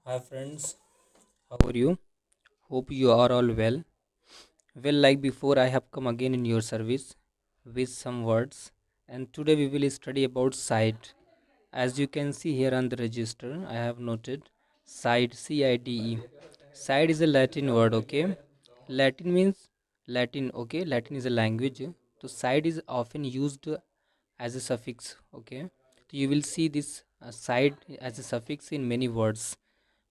Hi friends, how are you? Hope you are all well. Well, like before, I have come again in your service with some words, and today we will study about side. As you can see here on the register, I have noted side, CIDE. Side is a Latin word, okay? Latin means Latin, okay? Latin is a language. So, side is often used as a suffix, okay? So, you will see this side as a suffix in many words,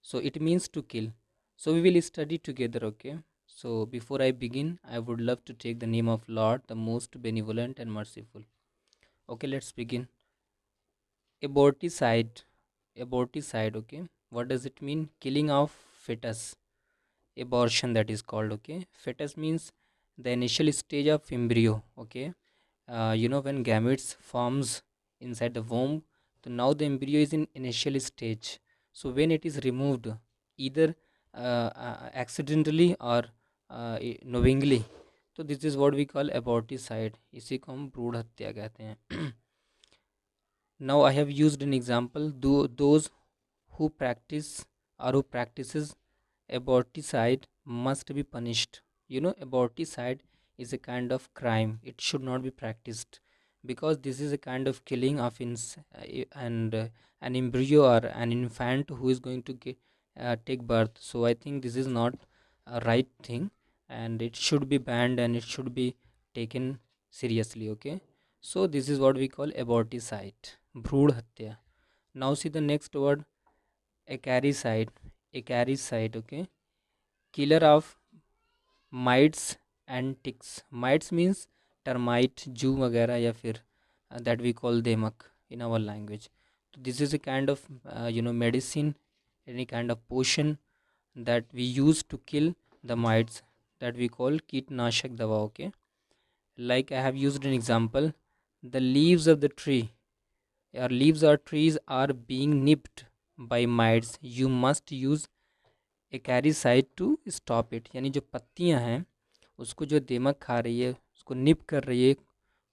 so it means to kill. So we will study together, okay? So before I begin, I would love to take the name of Lord, the most benevolent and merciful. Okay, let's begin. Aborticide. Aborticide, okay? What does it mean? Killing of fetus. Abortion, that is called, okay? Fetus means the initial stage of embryo, okay? When gametes forms inside the womb, so now the embryo is in initial stage. So when it is removed, either accidentally or knowingly, तो this is what we call aborticide. इसी को हम भ्रूण हत्या कहते हैं. Now I have used an example. Those who practice or who practices aborticide must be punished. Aborticide is a kind of crime. It should not be practiced because this is a kind of killing of an embryo or an infant who is going to take birth. So I think this is not a right thing, and it should be banned and it should be taken seriously. Okay, so this is what we call aborticide, भ्रूण हत्या. Now see the next word, acaricide. Acaricide, okay, killer of mites and ticks. Mites means termite, जू वगैरह या फिर that we call demak in our language. So this is a kind of medicine, any kind of potion that we use to kill the mites, that we call कीटनाशक दवा. Okay, like I have used an example, the leaves of the tree, your leaves or trees are being nipped by mites, you must use acaricide to stop it. यानी जो पत्तियां हैं उसको जो दीमक खा रही है, उसको निप कर रही है,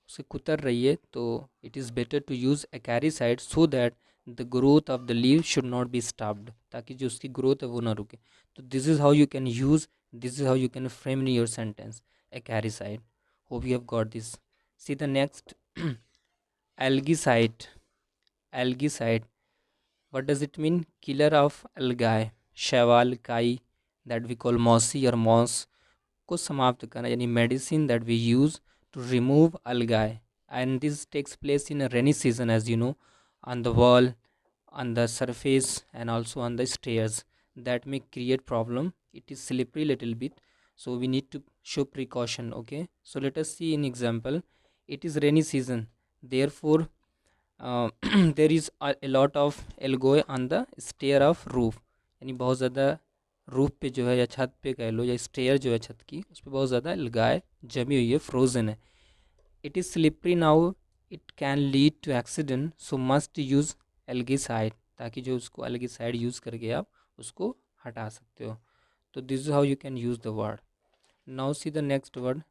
उसे कुतर रही है, तो it is better to use acaricide so that the growth of the leave should not be stopped, ताकि जो उसकी ग्रोथ है वो ना रुके. तो this is how you can use, this is how you can frame in your sentence, acaricide. Hope you have got this. See the next, algicide. Algicide, what does it mean? Killer of algae, शैवाल, काई, that we call mossy or moss को समाप्त करना, यानी medicine that we use to remove algae, and this takes place in a rainy season, as you know, on the wall, on the surface, and also on the stairs. That may create problem. It is slippery little bit, so we need to show precaution. Okay, so let us see an example. It is rainy season, therefore uh, there is a lot of algae on the stair of roof. यानी बहुत ज़्यादा roof पे जो है या छत पे कह लो या स्टेयर जो है छत की, उस पर बहुत ज़्यादा अलगाए जमी हुई है, फ्रोज़न है. It is slippery now, it can lead to accident, so must use algicide, ताकि जो उसको एल्गीसाइड यूज़ करके आप उसको हटा सकते हो. तो this is how you can use the word. Now see the next word,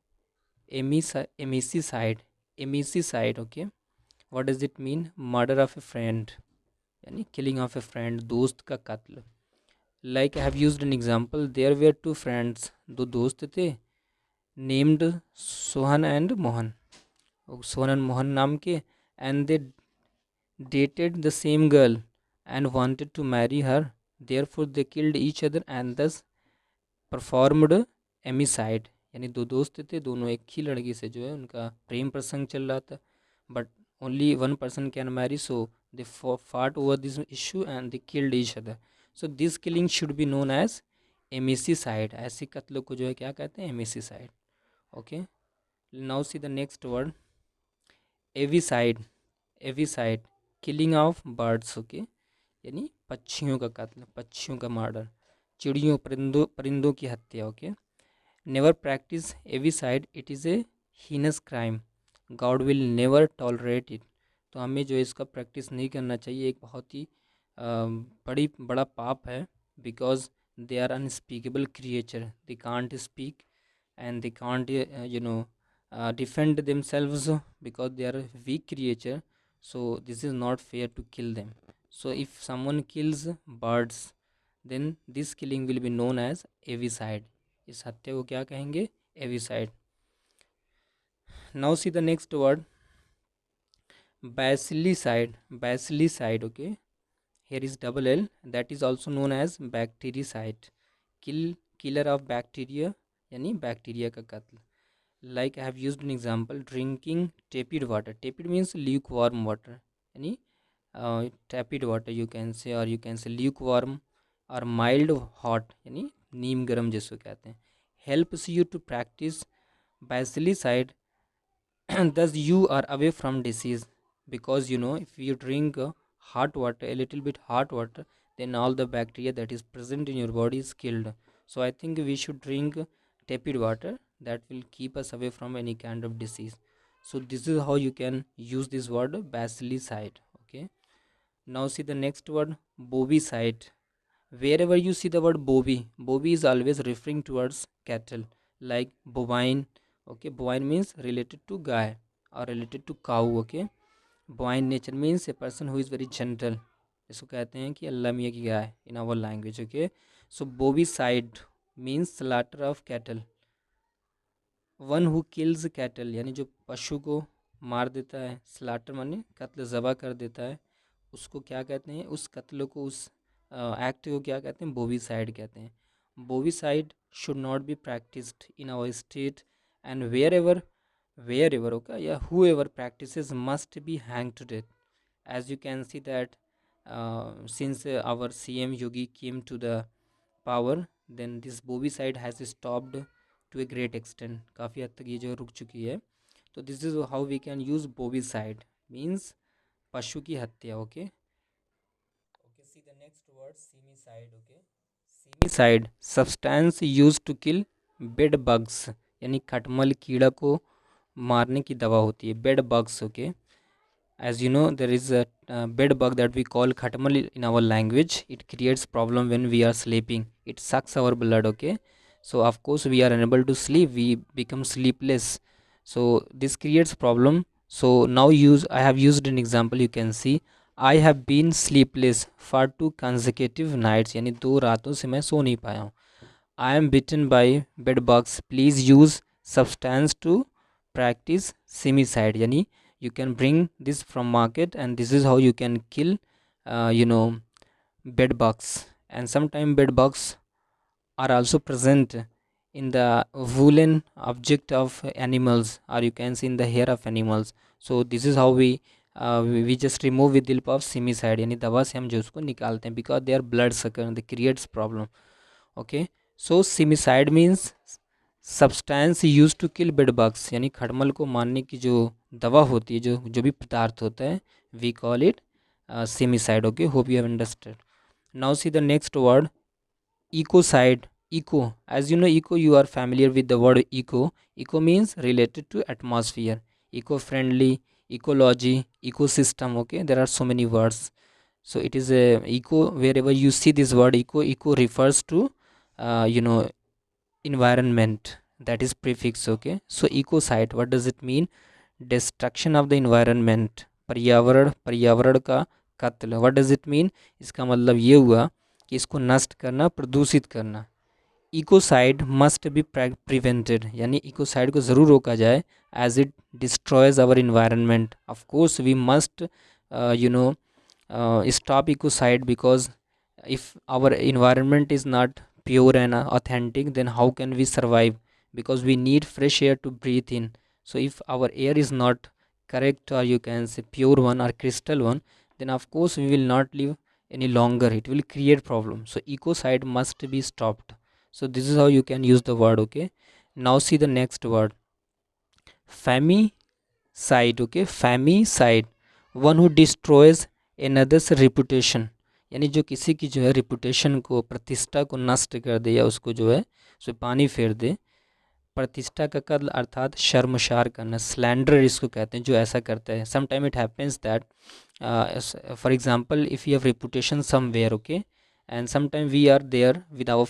amicicide. Amicicide, okay, what does it mean? Murder of a friend, यानी किलिंग ऑफ ए फ्रेंड, दोस्त का कत्ल. Like I have used an example, there were two friends, दो दोस्त थे, named Sohan and Mohan, Sohan and Mohan नाम के, and they dated the same girl and wanted to marry her, therefore they killed each other and दस performed एमिसाइड. यानी दो दोस्त थे, दोनों एक ही लड़की से जो है उनका प्रेम प्रसंग चल रहा था, but only one person can marry, so they fought over this issue and they killed each other. So this killing should be known as amicicide. ऐसे कत्ल को जो है क्या कहते हैं? Amicicide. Okay, now see the next word, avicide. Avicide, killing of birds, okay, यानी पक्षियों का कत्ल, पक्षियों का मर्डर, चिड़ियों परिंदों परिंदों की हत्या. Okay, never practise avicide, it is a heinous crime, God will never tolerate it. तो हमें जो इसका प्रैक्टिस नहीं करना चाहिए, एक बहुत ही बड़ा पाप है, because they are unspeakable creature, they can't speak and they can't defend themselves because they are weak creature, so this is not fair to kill them. So if someone kills birds, then this killing will be known as avicide. इस हत्या को क्या कहेंगे? Avicide. Now see the next word, basilicide. Basilicide, okay. Here is double L, that is also known as bactericide. Killer of bacteria, यानी bacteria का कत्ल. Like I have used an example, drinking tepid water. Tepid means lukewarm water, यानी tepid water you can say, or you can say lukewarm or mild hot, यानी नीम गर्म जिसको कहते हैं. Helps you to practice basilicide. Thus you are away from disease, because you know, if you drink hot water, a little bit hot water, then all the bacteria that is present in your body is killed. So I think we should drink tepid water, that will keep us away from any kind of disease. So this is how you can use this word basilicide. Okay, now see the next word, bovicide. Wherever you see the word bovie is always referring towards cattle, like bovine. Okay, bovine means related to guy or related to cow. Okay, bovine nature means a person who is very gentle. इसको कहते हैं कि अल्लाह मियाँ की गाय in our language. Okay, so bovicide means slaughter of cattle. One who kills cattle, यानी जो पशु को मार देता है, स्लाटर माने कत्ल ज़बा कर देता है, उसको क्या कहते हैं? उस कत्ल को, उस एक्ट को क्या कहते हैं? बोविसाइड कहते हैं. Bovicide should not be practised in our state, and wherever okay, या whoever practises must be hang to death. As you can see that since our CM Yogi came to the power, then this bovicide has stopped to a great extent. काफ़ी हद तक ये जो रुक चुकी है. तो this is how we can use bovicide, means पशु की हत्या. Okay okay, see the next word, cimicide. Okay, cimicide substance use to kill bed bugs, यानी खटमल कीड़ा को मारने की दवा होती है, bed bugs. Okay, as you know, there is a bed bug that we call khatmal in our language. It creates problem when we are sleeping. It sucks our blood. Okay, so of course we are unable to sleep, we become sleepless, so this creates problem. So now I have used an example. You can see, I have been sleepless for 2 consecutive nights, यानी 2 रातों से मैं सो नहीं पाया हूँ. I am bitten by bed bugs, please use substance to practice simicide, यानी you can bring this from market, and this is how you can kill bed bugs. And sometimes bed bugs are also present in the woolen object of animals, or you can see in the hair of animals. So this is how we just remove with the help of simicide, यानी दवा से हम जो उसको निकालते हैं, because they are blood sucker, they creates problem. Okay, so simicide means substance use to kill bed bugs, यानी खटमल को मारने की जो दवा होती है, जो भी पदार्थ होता है, we call it cimicide. Okay, hope you have understood. Now see the next word, ecocide. Eco, as you know, eco, you are familiar with the word eco. Eco means related to atmosphere, eco-friendly, ecology, ecosystem. Okay, there are so many words. So it is a eco, wherever you see this word eco refers to environment, that is prefix. Okay, so ecocide, what does it mean? Destruction of the environment, पर्यावरण का कत्ल. What does it mean? इसका मतलब ये हुआ कि इसको नष्ट करना, प्रदूषित करना. इकोसाइड मस्ट बी प्रिवेंटेड, यानी इकोसाइड को ज़रूर रोका जाए, as it destroys our environment. Of course we must stop ecocide, because if our environment is not pure and authentic, then how can we survive? Because we need fresh air to breathe in. So if our air is not correct, or you can say pure one or crystal one, then of course we will not live any longer, it will create problem. So ecocide must be stopped. So this is how you can use the word. Okay, now see the next word, famicide. Okay, famicide, one who destroys another's reputation, यानी जो किसी की जो है reputation को, प्रतिष्ठा को नष्ट कर दे, या उसको जो है उसमें पानी फेर दे. प्रतिष्ठा का कत्ल अर्थात शर्मसार करना, स्लैंडर इसको कहते हैं, जो ऐसा करता है. Some time it happens that, for example, if you have reputation somewhere, okay, and some time we are there with our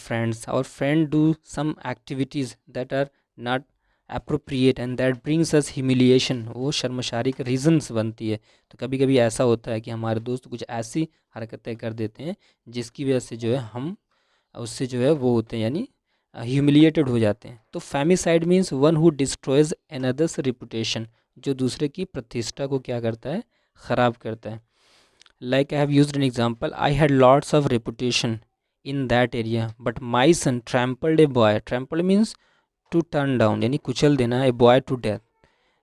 friend do some activities that are not appropriate, and that brings us humiliation, वो शर्मसारी का regions बनती है. तो कभी कभी ऐसा होता है कि हमारे दोस्त कुछ ऐसी हरकतें कर देते हैं जिसकी वजह से जो है हम उससे जो है वो होते हैं, यानी ह्यूमिलिएटेड हो जाते हैं। तो famicide means one who destroys another's reputation, जो दूसरे की प्रतिष्ठा को क्या करता है, ख़राब करता है। Like I have used an example, I had lots of reputation in that area but my son trampled a boy. Trampled means to turn down, यानी कुचल देना, a boy to death.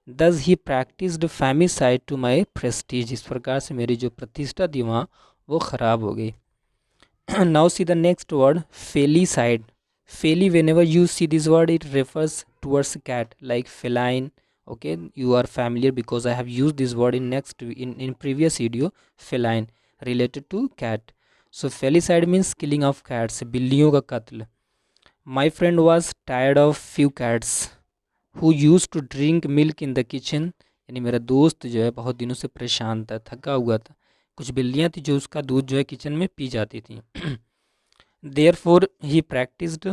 Thus he practised famicide to my prestige, इस प्रकार से मेरी जो प्रतिष्ठा थी वहाँ वो ख़राब हो गई। Now see the next word, felicide. Feli, whenever you see this word, it refers towards a cat, like feline. Okay, you are familiar because I have used this word in previous video, feline, related to cat. So felicide means killing of cats, बिल्लियों का कत्ल. My friend was tired of few cats who used to drink milk in the kitchen. यानी मेरा दोस्त जो है बहुत दिनों से परेशान था, थका हुआ था। कुछ बिल्लियाँ थी जो उसका दूध जो है किचन में पी जाती थी। Therefore he practiced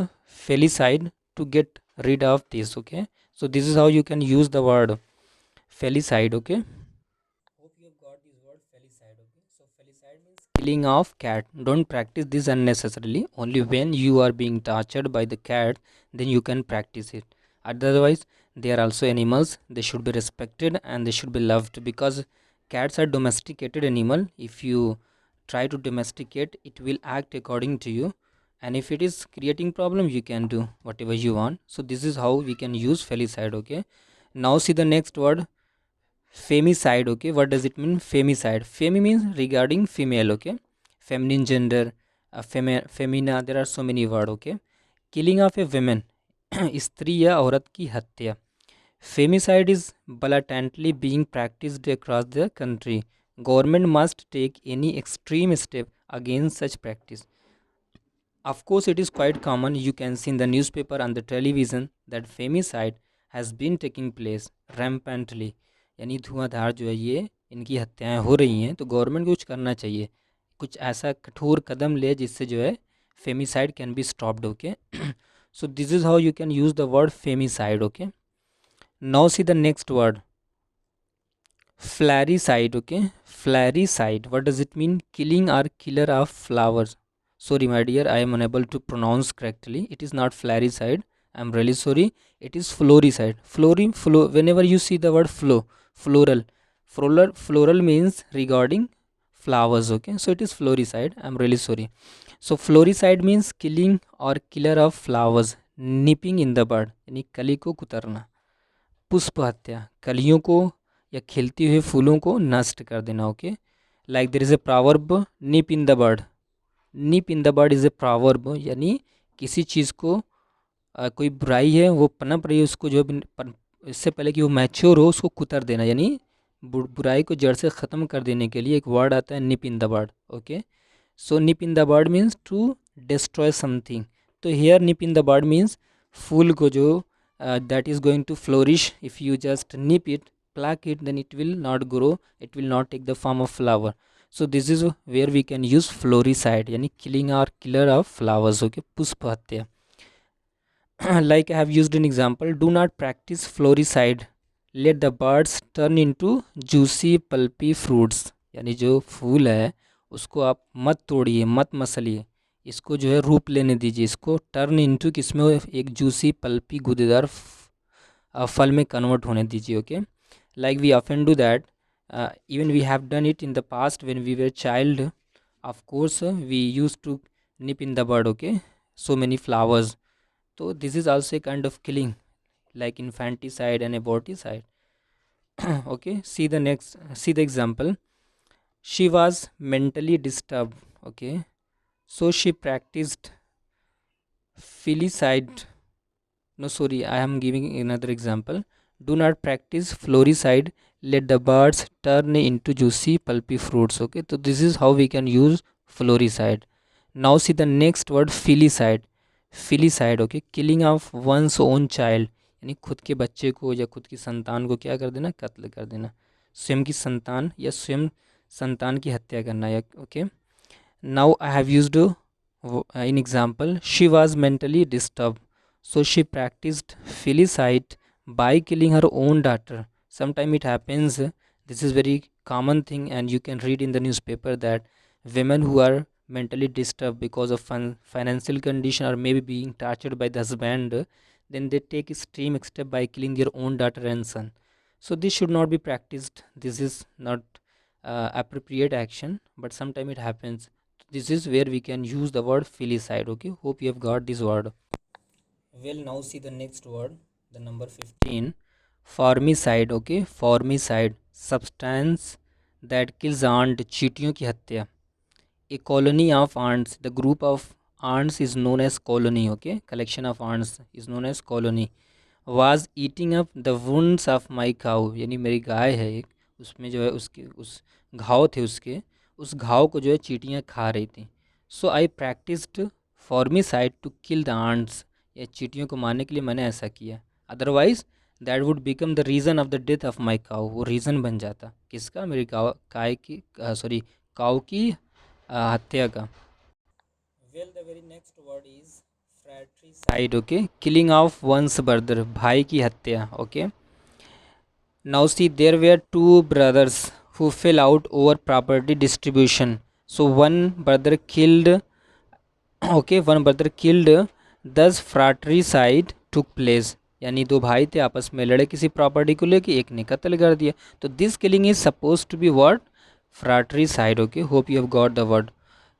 felicide to get rid of this. Okay, so this is how you can use the word felicide. Okay, hope you have got this word felicide. Okay, so felicide means killing of cat. Don't practice this unnecessarily. Only when you are being tortured by the cat, then you can practice it. Otherwise, they are also animals. They should be respected and they should be loved, because cats are domesticated animal. If you try to domesticate, it will act according to you, and if it is creating problem, you can do whatever you want. So this is how we can use felicide. Okay, now see the next word, femicide. Okay, what does it mean, femicide? Femi means regarding female. Okay, feminine gender, femina, there are so many word. Okay, killing of a woman, स्त्री या औरत की हत्या. Femicide is blatantly being practiced across the country. Government must take any extreme step against such practice. Of course, it is quite common. You can see in the newspaper and the television that femicide has been taking place rampantly. यानी धुआंधार जो है ये इनकी हत्याएं हो रही हैं, तो गवर्नमेंट को कुछ करना चाहिए, कुछ ऐसा कठोर कदम ले जिससे जो है famicide can be stopped. Okay, so this is how you can use the word famicide. Okay, now see the next word, floricide. Okay, floricide, what does it mean? Killing or killer of flowers. Sorry, my dear, I am unable to pronounce correctly. It is not flaricide. I am really sorry. It is floricide. Whenever you see the word floral, floral means regarding flowers. Okay, so it is floricide. I am really sorry. So floricide means killing or killer of flowers, nipping in the bud, यानी कली को कुतरना. पुष्प हत्या, कलियों को या खिलती हुए फूलों को नष्ट कर देना. Okay, like there is a proverb, nip in the bud. Nip in the bud is a proverb, यानी किसी चीज़ को कोई बुराई है वो पनप रही है, उसको जो इससे पहले कि वो मैच्योर हो उसको कुतर देना, यानी बुराई को जड़ से ख़त्म कर देने के लिए एक वर्ड आता है nip in the bird. Okay, so nip in the bird means to destroy something. तो here nip in the bird means फूल को जो that is going to flourish, if you just nip it, pluck it, then it will not grow, it will not take the form of flower. So this is where we can use floricide, यानी killing or killer of flowers. Okay, पुष्प हत्या. Like I have used an example, do not practice floricide, let the birds turn into juicy pulpy fruits. यानी जो फूल है उसको आप मत तोड़िए, मत मसलिए, इसको जो है रूप लेने दीजिए, इसको टर्न इनटू किसमें, एक जूसी पल्पी गूदेदार फल में कन्वर्ट होने दीजिए. Okay, like we often do that. Even we have done it in the past when we were child. Of course, we used to nip in the bud. Okay, so many flowers. So this is also a kind of killing, like infanticide and aborticide. Okay, see the example. She was mentally disturbed. Okay, so she practiced filicide. No, sorry, I am giving another example. Do not practice floricide, let the birds turn into juicy pulpy fruits. Okay, so this is how we can use floricide. Now see the next word, filicide. Filicide. Okay, killing of one's own child, यानी खुद के बच्चे को या खुद की संतान को क्या कर देना, कत्ल कर देना, स्वयं की संतान या स्वयं संतान की हत्या करना. या okay, now I have used in example, she was mentally disturb, so she practiced filicide by killing her own daughter. Sometimes it happens, this is very common thing, and you can read in the newspaper that women who are mentally disturbed because of financial condition or maybe being tortured by the husband, then they take extreme step by killing their own daughter and son. So this should not be practiced. This is not appropriate action, but sometimes it happens. This is where we can use the word filicide. Okay, hope you have got this word. We'll now see the next word, the number 15, formicide. Okay, formicide, substance that kills ant, चींटियों की हत्या. A colony of ants, the group of ants is known as colony. Okay, collection of ants is known as colony, was eating up the wounds of my cow. यानी मेरी गाय है एक, उसमें जो है उसके उस घाव थे, उसके उस घाव को जो है चींटियाँ खा रही थी. So I practised formicide to kill the ants. या चींटियों को मारने के लिए मैंने ऐसा किया. Otherwise that would become the reason of the death of my cow. वो रीज़न बन जाता किसका, मेरी गाय की, सॉरी काउ की हत्या का. Well the very next word is fratricide. Okay, killing of one's brother, भाई की हत्या. Okay, now see there were two brothers who fell out over property distribution. So one brother killed, okay, one brother killed, this fratricide took place. यानी दो भाई थे, आपस में लड़े किसी प्रॉपर्टी को लेके, एक ने कत्ल कर दिया. तो this killing is suppose to be word fratricide. Okay, hope you have got the word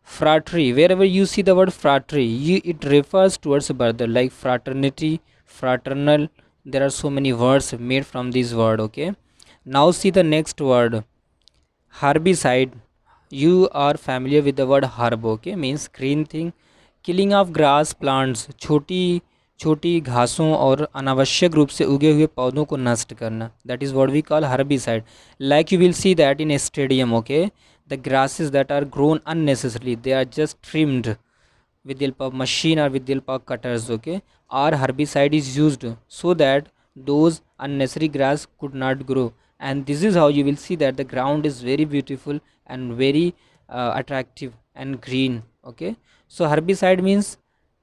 fratry. Wherever you see the word fratry, it refers towards brother, like fraternity, fraternal. There are so many words made from this word. Okay, now see the next word, herbicide. You are familiar with the word herb. Okay, means green thing. Killing of grass plants, छोटी छोटी घासों और अनावश्यक रूप से उगे हुए पौधों को नष्ट करना. That is what we call herbicide. Like you will see that in a stadium. Okay, the grasses that are grown unnecessarily, they are just trimmed with the help of machine or with the help of cutters. Okay, or herbicide is used so that those unnecessary grass could not grow, and this is how you will see that the ground is very beautiful and very attractive and green. Okay, so herbicide means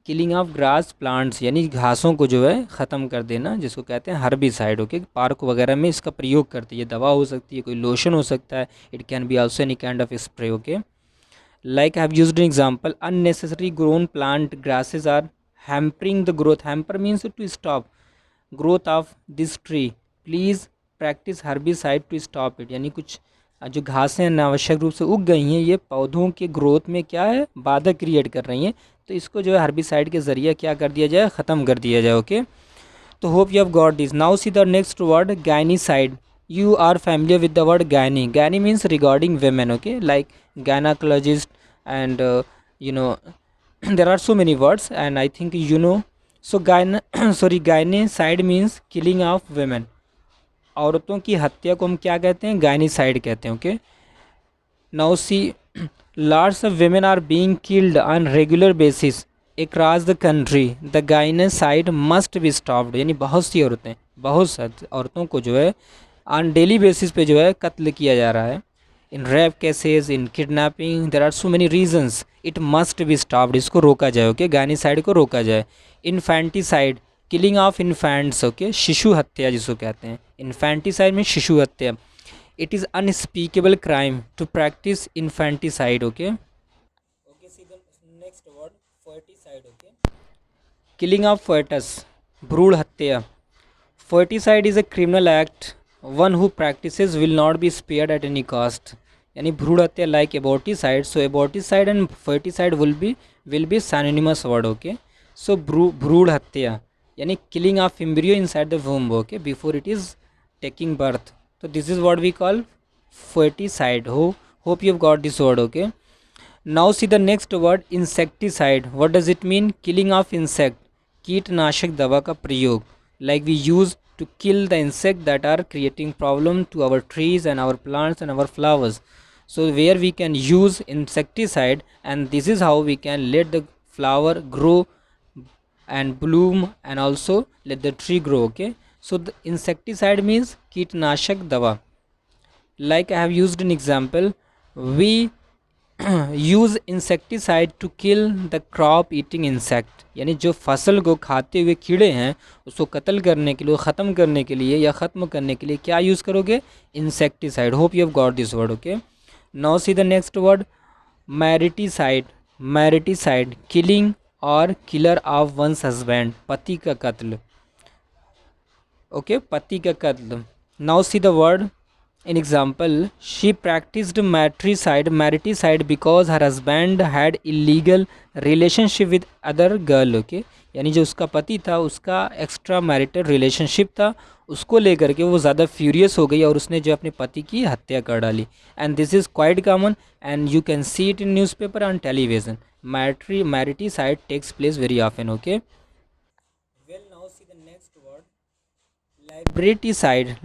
killing of grass plants, यानी घासों को जो है ख़त्म कर देना, जिसको कहते हैं हर्बिसाइड. ओके, पार्क वगैरह में इसका प्रयोग करते हैं. ये दवा हो सकती है, कोई लोशन हो सकता है, it can be also any kind of spray. Okay, like I have used an example, unnecessary grown plant grasses are hampering the growth. Hamper means to stop growth of this tree. Please practice herbicide to stop it. यानी कुछ जो घासें अनावश्यक रूप से उग गई हैं, ये पौधों के ग्रोथ में क्या है, बाधा क्रिएट कर रही हैं. तो इसको जो है हर्बिसाइड के ज़रिए क्या कर दिया जाए, ख़त्म कर दिया जाए. ओके, तो hope you have got this. Now see the next word, gynecide. You are familiar with the word gynae. Gynae means regarding women. Okay, like gynecologist and you know there are so many words and I think you know. So gynecide means killing of women. औरतों की हत्या को हम क्या कहते हैं, गायनीसाइड कहते हैं. Okay, now C, lots of women are being killed on regular basis across the country. The gynecide must be stopped. यानी बहुत सी औरतें, बहुत सारी औरतों को जो है ऑन डेली बेसिस पे जो है कत्ल किया जा रहा है. In rape cases, in kidnapping, there are so many reasons. It must be stopped. इसको रोका जाए. ओके, गायनीसाइड को रोका जाए. Infanticide, killing of infants. Okay, शिशु हत्या जिसको कहते हैं. इन्फेंटिसाइड में शिशु हत्या. It is unspeakable crime to practise infanticide. Okay, see the next word, foeticide. Okay, killing of foetus, भ्रूण हत्या. Foeticide is a criminal act. One who practises will not B spared at any cost. यानी भ्रूण हत्या like aborticide. So aborticide and foeticide will be synonymous word. Okay, so भ्रूण हत्या यानी killing of embryo inside the womb. Okay, before it is taking birth. तो this is what we call foeticide. Hope you have got this word. Okay, now see the next word, insecticide. What does it mean, killing of insect, कीटनाशक दवा का प्रयोग. Like we use to kill the insect that are creating problem to our trees and our plants and our flowers. So where we can use insecticide, and this is how we can let the flower grow and bloom and also let the tree grow. Okay, so the insecticide means कीटनाशक दवा. Like I have used an example, we use insecticide to kill the crop eating insect. यानी जो फसल को खाते हुए कीड़े हैं उसको कत्ल करने के लिए, ख़त्म करने के लिए या ख़त्म करने के लिए क्या यूज़ करोगे, insecticide. Hope you have got this word. Okay, now see the next word, mariticide. Mariticide, killing or killer of one's husband, पति का कत्ल। ओके, पति का कत्ल। Now see the word in example, she practised mariticide because her husband had illegal relationship with other girl. Okay, यानी जो उसका पति था उसका एक्स्ट्रा मैरिटल रिलेशनशिप था, उसको लेकर के वो ज़्यादा फ्यूरियस हो गई और उसने जो अपने पति की हत्या कर डाली। And this is quite common and you can see it in newspaper and television. Mariticide takes place very often. Okay, well now see the next word,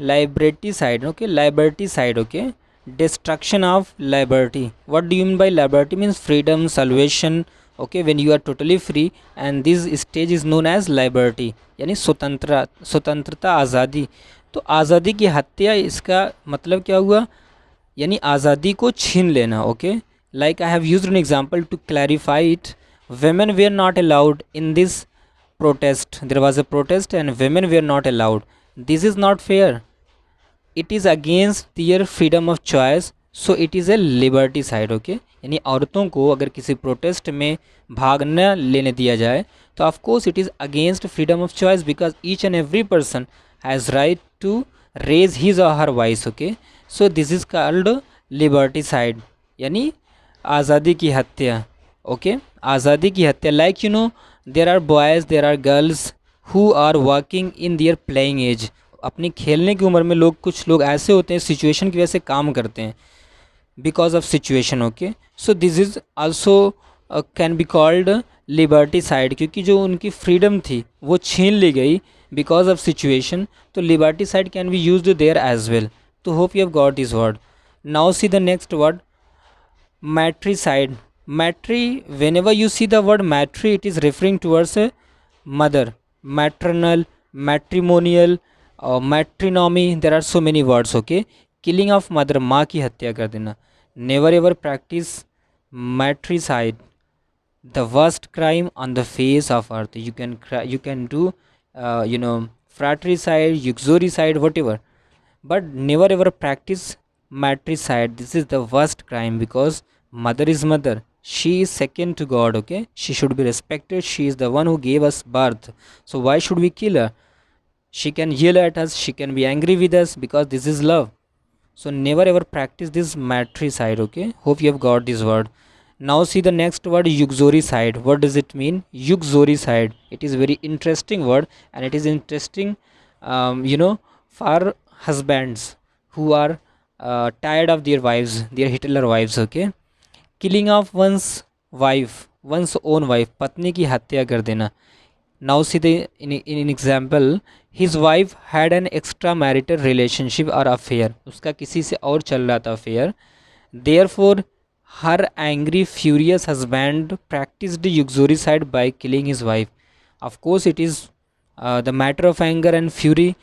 liberticide. Okay, liberticide. Okay, destruction of liberty. What do you mean by liberty? Means freedom, salvation. Okay, when you are totally free, and this stage is known as liberty, यानी स्वतंत्रता, आज़ादी। तो आज़ादी की हत्या, इसका मतलब क्या हुआ, यानी आज़ादी को छीन लेना। Okay, like I have used an example to clarify it. women were not allowed in this protest. There was a protest and women were not allowed. This is not fair. It is against their freedom of choice, so it is a liberty side. Okay, यानी औरतों को अगर किसी protest में भाग न लेने दिया जाए तो of course it is against freedom of choice, because each and every person has right to raise his or her voice. Okay, so this is called liberticide, यानी आज़ादी की हत्या। ओके, आज़ादी की हत्या। Like you know, there are boys, there are girls who are working in their playing age. अपनी खेलने की उम्र में लोग, कुछ लोग ऐसे होते हैं सिचुएशन की वजह से काम करते हैं, because of situation. Okay, so this is also can be called liberticide, क्योंकि जो उनकी फ्रीडम थी वो छीन ली गई बिकॉज ऑफ सिचुएशन। तो liberticide can be used there as well. तो hope you have got this word. Now see the next word, matricide. Whenever you see the word matri, it is referring towards a mother. Maternal, matrimonial, matrimony, there are so many words. Okay, killing of mother, माँ की हत्या कर देना। Never ever practice matricide, the worst crime on the face of earth. You can do fratricide, uxoricide, whatever, but never ever practice matricide. This is the worst crime, because mother is mother, she is second to God. Okay, she should be respected, she is the one who gave us birth, so why should we kill her? She can yell at us, she can be angry with us, because this is love. So never ever practice this matricide. Okay, hope you have got this word. Now see the next word, uxoricide. What does it mean? Uxoricide, it is very interesting word, and it is interesting for husbands who are tired of their wives, their Hitler wives. Okay, killing of one's wife, one's own wife, पत्नी की हत्या कर देना। Now see the in example, his wife had an extramarital relationship or affair, उसका किसी से और चल रहा था affair, therefore her angry furious husband practiced uxoricide by killing his wife. Of course it is the matter of anger and fury.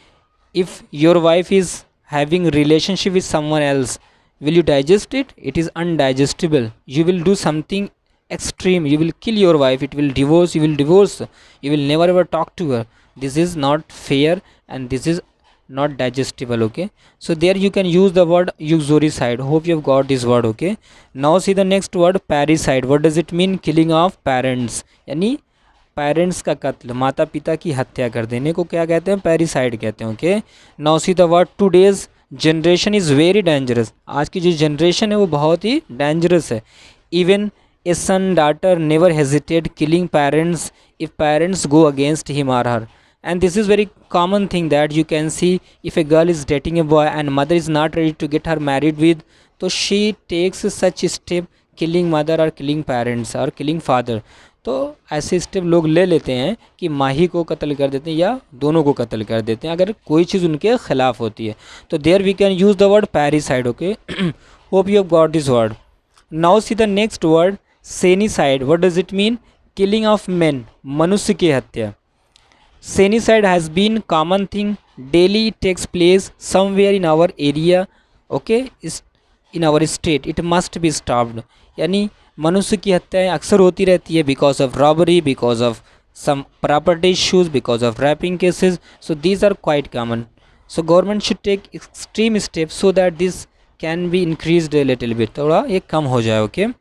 If your wife is having relationship with someone else, will you digest it? It is undigestible. You will do something extreme, you will kill your wife, it will divorce, you will divorce, you will never ever talk to her. This is not fair and this is not digestible. Okay, so there you can use the word uxoricide. Hope you have got this word. Okay, now see the next word, parricide. What does it mean? Killing of parents, यानी parents का कत्ल, माता पिता की हत्या कर देने को क्या कहते हैं? पैरिसाइड कहते हैं। Okay, now see the word, today's generation is very dangerous. आज की जो जनरेशन है वो बहुत ही डेंजरस है। Even a son daughter never hesitate killing parents if parents go against him और her, and this is very common thing that you can see. If a girl is dating a boy and mother is not ready to get her married with, so she takes such step, killing mother or killing parents or killing father. तो ऐसे step लोग ले लेते हैं कि माही को कत्ल कर देते हैं या दोनों को कत्ल कर देते हैं अगर कोई चीज़ उनके खिलाफ होती है। तो there we can use the word parricide. Okay, hope you have got this word. Now see the next word, senicide. What does it mean? Killing of men, मनुष्य की हत्या। Senicide has been common thing, daily takes place somewhere in our area. Okay, is in our state, it must be stopped. यानी मनुष्य की हत्याएं अक्सर होती रहती है because of robbery, because of some property issues, because of raping cases. So these are quite common. So government should take extreme steps so that this can be increased a little bit. थोड़ा ये कम हो जाए. Okay,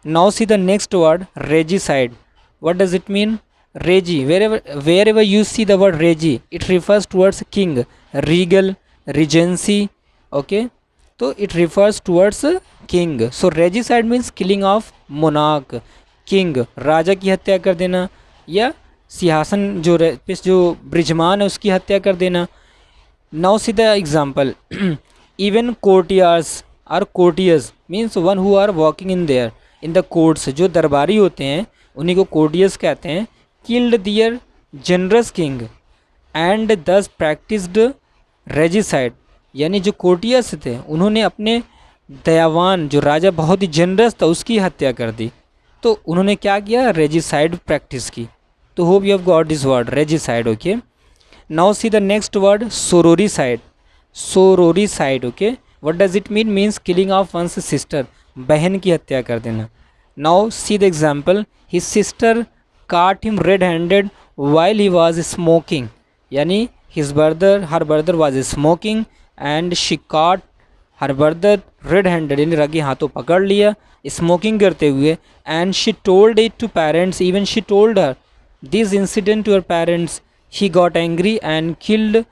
Now see the next word, regicide. What does it mean? Regi. Wherever you see the word regi, it refers towards king, regal, regency. Okay, so it refers towards king. So regicide means killing of monarch, king, राजा की हत्या कर देना, या सिंहासन जो ब्रिजमान है उसकी हत्या कर देना. Now see the example. Even courtiers or courtiers means one who are walking in there in the courts. जो दरबारी होते हैं उन्हीं को courtiers कहते हैं. Killed their generous king and thus practiced regicide. यानी जो courtiers थे उन्होंने अपने दयावान जो राजा बहुत ही जनरस था उसकी हत्या कर दी. तो उन्होंने क्या किया? regicide प्रैक्टिस की. तो hope you have got this word regicide. Okay, now see the next word, sororicide. Sororicide. Okay, what does it mean? Means killing of one's sister, बहन की हत्या कर देना. Now see the example, his sister caught him red handed while he was smoking. यानी her brother was smoking and she caught her brother red handed, यानी रगे हाथों पकड़ लिया स्मोकिंग करते हुए. And she told it to parents, even she told her this incident to her parents. He got angry and killed,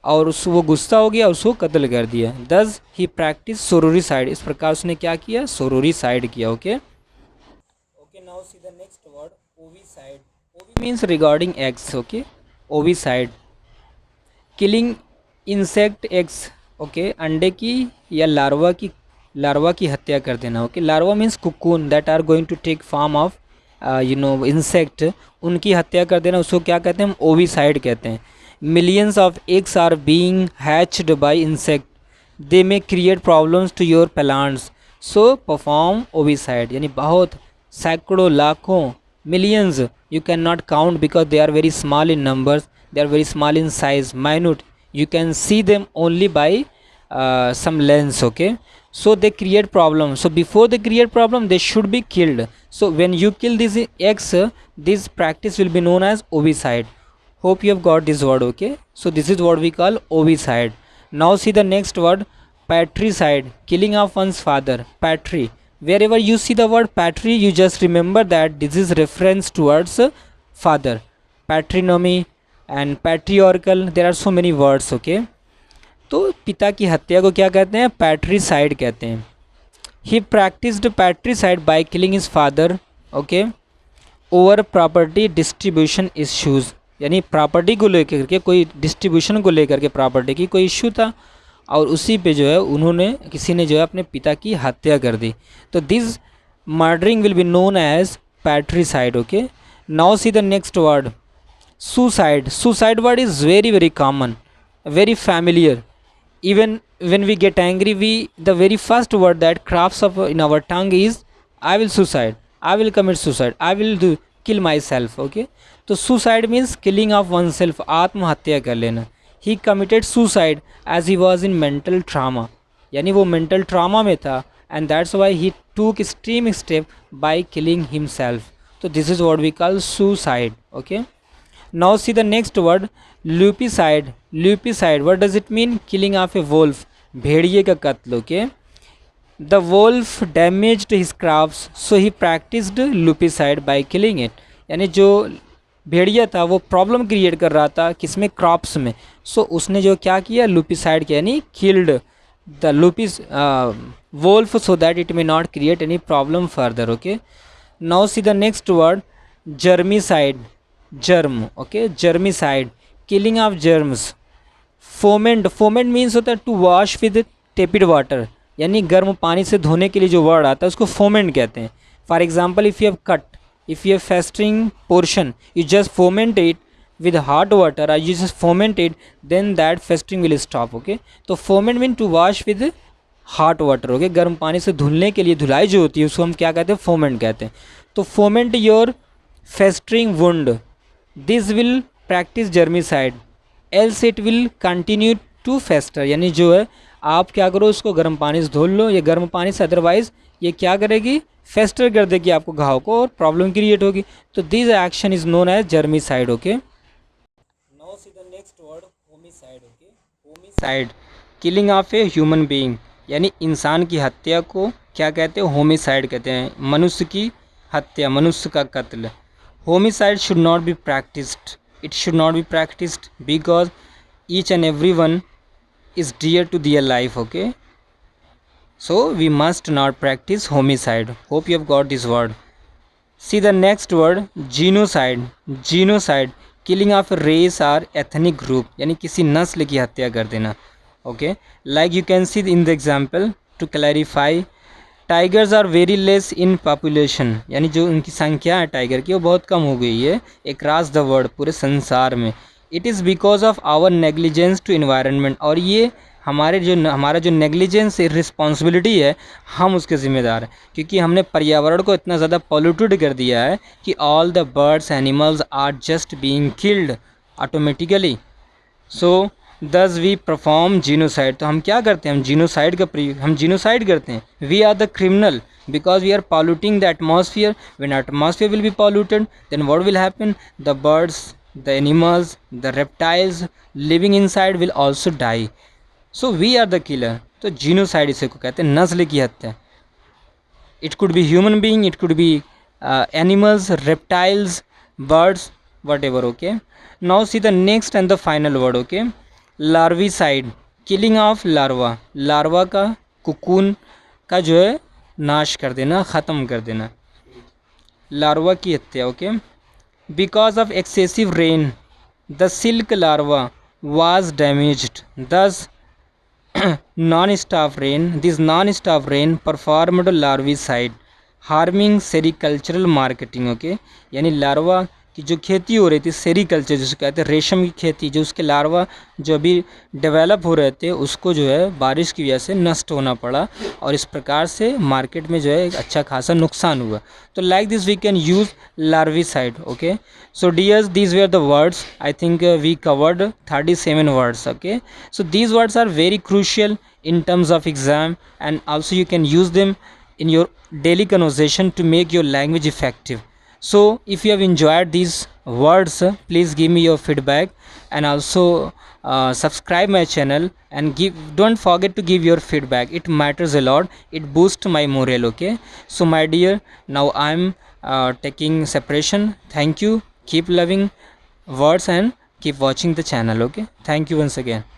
और वो गुस्सा हो गया, उसको कत्ल कर दिया. Thus he practiced sororicide. इस प्रकार उसने क्या किया? sororicide किया. Okay, okay, now see the next word, ovicide. Ovi means regarding eggs. Okay, ovicide, killing insect eggs. Okay, अंडे की या लार्वा की हत्या कर देना. Okay, larva means cocoon that are going to take form of insect, उनकी हत्या कर देना, उसको क्या कहते हैं? हम ओविसाइड कहते हैं. Millions of eggs are being hatched by insect, they may create problems to your plants, so perform ovicide. यानी बहुत, सैकड़ों, लाखों, millions, you can not count because they are very small in numbers, they are very small in size, minute, you can see them only by some lens. Okay, so they create problem. So before they create problem they should be killed. So when you kill these eggs, this practice will be known as ovicide. Hope you have got this word. Okay, so this is what we call ovicide. Now see the next word, patricide, killing of one's father. Patri, wherever you see the word patri, you just remember that this is reference towards father. Patrimony and patriarchal, there are so many words. Okay, तो पिता की हत्या को क्या कहते हैं? Patricide कहते हैं. He practised patricide by killing his father. Okay, over property distribution issues, यानी प्रॉपर्टी को लेकर के, कोई डिस्ट्रीब्यूशन को लेकर के प्रॉपर्टी की कोई इश्यू था और उसी पे जो है उन्होंने, किसी ने जो है अपने पिता की हत्या कर दी. तो this murdering will be known as patricide. Okay, now see the next word, suicide. Suicide word is very common, very familiar. Even when we get angry, the very first word that crops up in our tongue is I will suicide, I will commit suicide, I will kill myself. Okay, तो suicide means killing of oneself, आत्महत्या कर लेना. He committed suicide as he was in mental trauma, यानी वो mental trauma में था, and that's why he took extreme step by killing himself. तो this is what we call suicide. Okay, now see the next word, lupicide. Lupicide, what does it mean? Killing of a wolf, भेड़िए का कत्ल. Okay, the wolf damaged his crops, so he practiced lupicide by killing it. यानी जो भेड़िया था वो problem create कर रहा था किसमें? क्रॉप्स में. सो उसने जो क्या किया? लुपिसाइड किया, यानी killed the lupus wolf so that it may not create any problem further. Okay, now see the next word, germicide. Germ. Okay, germicide, killing of germs. Foment. Foment means होता है to wash with tepid water, यानी गर्म पानी से धोने के लिए जो वर्ड आता है उसको फोमेंट कहते हैं. For example, if you have cut, if you have festering portion, you just foment it with hot water or you just foment it, then that festering will stop. Okay, तो foment mean to wash with hot water. Okay, गर्म पानी से धुलने के लिए धुलाई जो होती है उसको हम क्या कहते हैं? फोमेंट कहते हैं. तो foment your festering wound, this will practise germicide, else it will continue to fester. यानी जो है आप क्या करो, उसको गर्म पानी से धुल लो या गर्म पानी से, अदरवाइज ये क्या करेगी? फेस्टर कर देगी आपको घाव को और प्रॉब्लम क्रिएट होगी. तो this action is known as germicide. Okay, next word, homicide. Okay, homicide, killing of a human being, यानी इंसान की हत्या को क्या कहते हैं, होमिसाइड कहते हैं, मनुष्य की हत्या, मनुष्य का कत्ल। Homicide should not be practised, it should not be practised because each and every one is dear to their life. Okay, so we must not practice homicide. Hope you have got this word. See the next word, genocide. Genocide, killing of a race or ethnic group, यानी किसी नस्ल की हत्या कर देना. Okay, like you can see in the example, to clarify, tigers are very less in population, यानी जो उनकी संख्या है टाइगर की वो बहुत कम हो गई है अक्रॉस द वर्ल्ड, पूरे संसार में. It is because of our negligence to environment, और ये हमारा जो नेग्लिजेंस रिस्पॉन्सिबिलिटी है, हम उसके ज़िम्मेदार हैं, क्योंकि हमने पर्यावरण को इतना ज़्यादा पॉल्यूटेड कर दिया है कि all the birds animals are just being killed automatically. So this we perform genocide, तो हम क्या करते हैं, हम जीनोसाइड का प्रयोग, हम जीनोसाइड करते हैं. We are the criminal because we are polluting the atmosphere. When atmosphere will be polluted, then what will happen, the birds, the animals, the reptiles living inside will also die. So we are the killer. तो genocide इसे को कहते हैं, नस्ल की हत्या. It could be human being, it could be animals, reptiles, birds, whatever. Okay, now see the next and the final word. Okay, larvicide, killing of larva. larva का cocoon का जो है नाश कर देना, ख़त्म कर देना, लार्वा की हत्या. Okay, because of excessive rain the silk larva was damaged. Thus non-stop rain, this non-stop rain performed larvicide, harming sericultural marketing. Okay, यानी लार्वा की जो खेती हो रही थी, सेरिकल्चर जिसको कहते हैं, रेशम की खेती, जो उसके लार्वा जो अभी डेवलप हो रहे थे उसको जो है बारिश की वजह से नष्ट होना पड़ा, और इस प्रकार से मार्केट में जो है एक अच्छा खासा नुकसान हुआ. तो like this we can use larvicide. Okay, so dears, these were the words. I think we covered 37 words. Okay, so these words are very crucial in terms of exam, and also you can use them in your daily conversation to make your language effective. So if you have enjoyed these words, please give me your feedback, and also subscribe my channel, and don't forget to give your feedback. It matters a lot, it boosts my morale. Okay, so my dear, now I'm taking separation. Thank you, keep loving words and keep watching the channel. Okay, thank you once again.